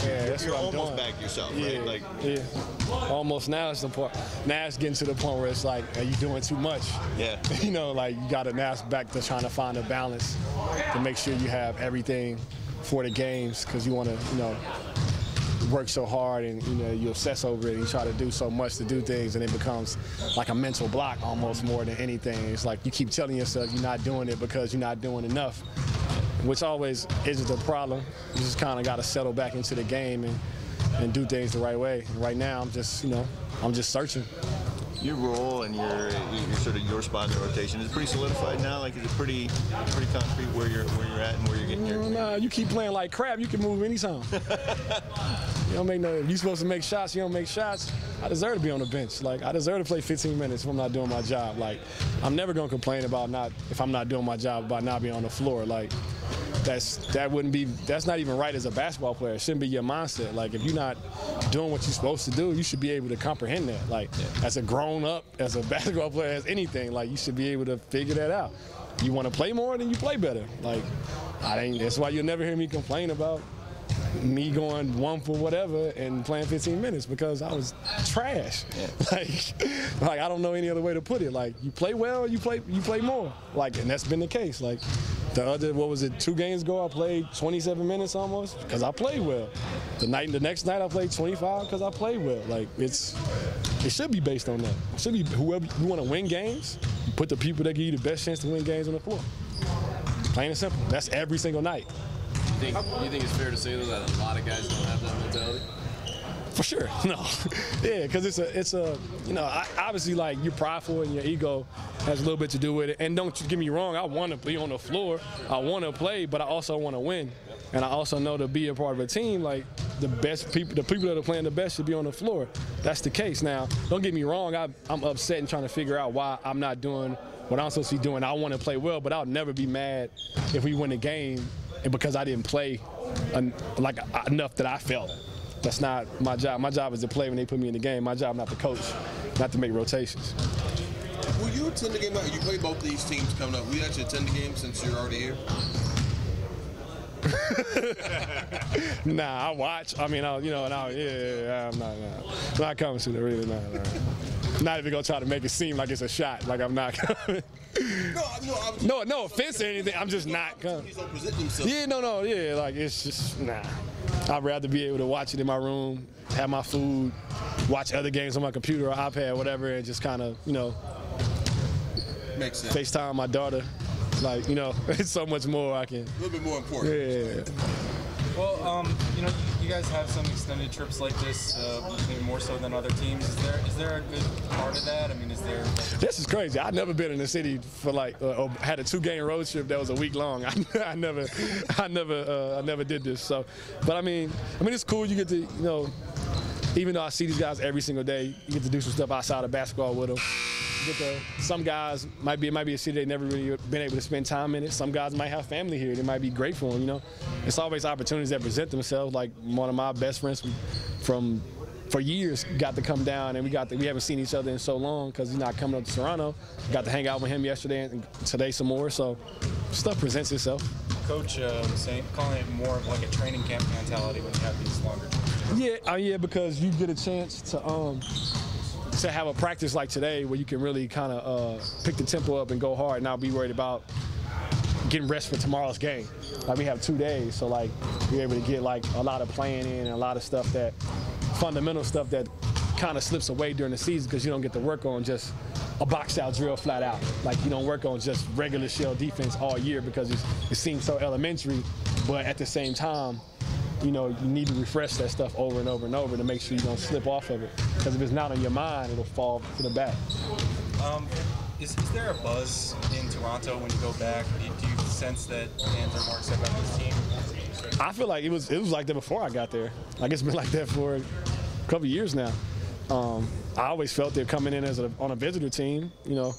Yeah, that's you're what I'm almost doing. back yourself, Yeah, right? Like, yeah. Almost now it's the point. Now it's getting to the point where it's like, are you doing too much? yeah. You know, like you got to now it's back to trying to find a balance to make sure you have everything for the games because you want to, you know, work so hard and you obsess over it and you try to do so much to do things and it becomes like a mental block almost more than anything. It's like you keep telling yourself you're not doing it because you're not doing enough, which always isn't the problem. You just kind of got to settle back into the game and do things the right way. And right now I'm just searching. Your role and your sort of your spot in the rotation is pretty solidified now. Like, is it pretty concrete where you're at and where you're getting your? Nah, you keep playing like crap, you can move anytime. You don't make no. If you're supposed to make shots, you don't make shots. I deserve to be on the bench. Like I deserve to play 15 minutes if I'm not doing my job. Like I'm never gonna complain about if I'm not doing my job about not being on the floor. Like that's not even right as a basketball player. It shouldn't be your mindset. Like if you're not doing what you're supposed to do, you should be able to comprehend that. Like as a grown up, as a basketball player, as anything, like you should be able to figure that out. You want to play more, then you play better. Like that's why you'll never hear me complain about me going one for whatever and playing 15 minutes because I was trash. Yeah. Like I don't know any other way to put it. Like you play well, you play more. Like and that's been the case. Like the other 2 games ago I played 27 minutes almost because I played well. The next night I played 25 because I played well. Like it should be based on that. It should be whoever you want to win games, you put the people that give you the best chance to win games on the floor. Plain and simple. That's every single night. You think it's fair to say though that a lot of guys don't have that mentality? For sure, no. Yeah, because it's a obviously like you're prideful and your ego has a little bit to do with it. And don't get me wrong, I want to be on the floor, I want to play, but I also want to win. And I also know to be a part of a team, like the people that are playing the best should be on the floor. That's the case. Now, don't get me wrong, I'm upset and trying to figure out why I'm not doing what I'm supposed to be doing. I want to play well, but I'll never be mad if we win a game and because I didn't play enough that I felt. That's not my job. My job is to play when they put me in the game. My job not to coach, not to make rotations. Will you attend the game? You play both these teams coming up. Will you actually attend the game since you're already here? Nah, I watch. I mean, I'm not coming to the arena. Not even gonna try to make it seem like it's a shot. Like I'm not coming. No offense or anything. I'm just not coming. Yeah, yeah. Like it's just nah. I'd rather be able to watch it in my room, have my food, watch other games on my computer or iPad, whatever, and just kind of, makes sense. FaceTime my daughter. Like, it's so much more I can. A little bit more important. Yeah. Well, you guys have some extended trips like this, maybe more so than other teams. Is there a good part of that? I mean, is there? This is crazy. I've never been in the city for had a 2-game road trip that was a week long. I never did this. So, but I mean, it's cool. You get to, even though I see these guys every single day, you get to do some stuff outside of basketball with them. Some guys might be a city they've never really been able to spend time in it. Some guys might have family here. They might be great for them, It's always opportunities that present themselves. Like one of my best friends for years got to come down, and we haven't seen each other in so long because he's not coming up to Toronto. Got to hang out with him yesterday and today some more. So stuff presents itself. Coach was calling it more of like a training camp mentality when you have these longer trips. Yeah, because you get a chance to have a practice like today where you can really kind of pick the tempo up and go hard and not be worried about getting rest for tomorrow's game. Like we have 2 days, so like you're able to get like a lot of playing in and a lot of stuff fundamental stuff that kind of slips away during the season because you don't get to work on just a box out drill flat out. Like you don't work on just regular shell defense all year because it seems so elementary, but at the same time, you need to refresh that stuff over and over and over to make sure you don't slip off of it. Because if it's not on your mind, it'll fall to the back. Is there a buzz in Toronto when you go back? Do you sense that fans are more excited about this team? I feel like it was like that before I got there. Like it's been like that for a couple of years now. I always felt they're coming in on a visitor team. You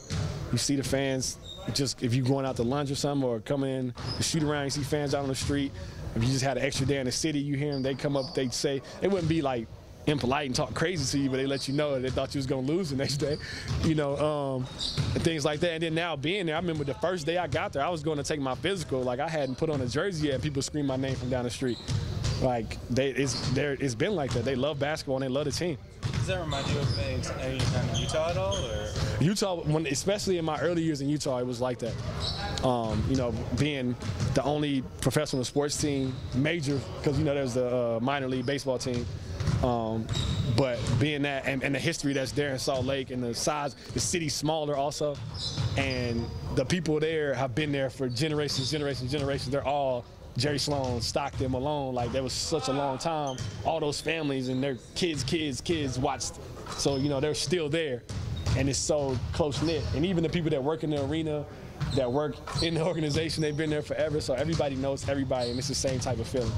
see the fans just if you're going out to lunch or something or coming in to shoot around, you see fans out on the street. If you just had an extra day in the city, you hear them, they come up, they say, they wouldn't be like impolite and talk crazy to you, but they let you know that they thought you was going to lose the next day, and things like that. And then now being there, I remember the first day I got there, I was going to take my physical. Like I hadn't put on a jersey yet, and people screamed my name from down the street. Like it's been like that. They love basketball and they love the team. Does that remind you of any time in Utah at all? Or? Utah, especially in my early years in Utah, it was like that. You know, being the only professional sports team, major, because, you know, there's the minor league baseball team. But being that, and the history that's there in Salt Lake, and the size, the city's smaller also, and the people there have been there for generations. They're all Jerry Sloan, Stockton, Malone. Like, there was such a long time. All those families and their kids watched. So, you know, they're still there, and it's so close knit. And even the people that work in the arena, that work in the organization, they've been there forever. So everybody knows everybody, and it's the same type of feeling.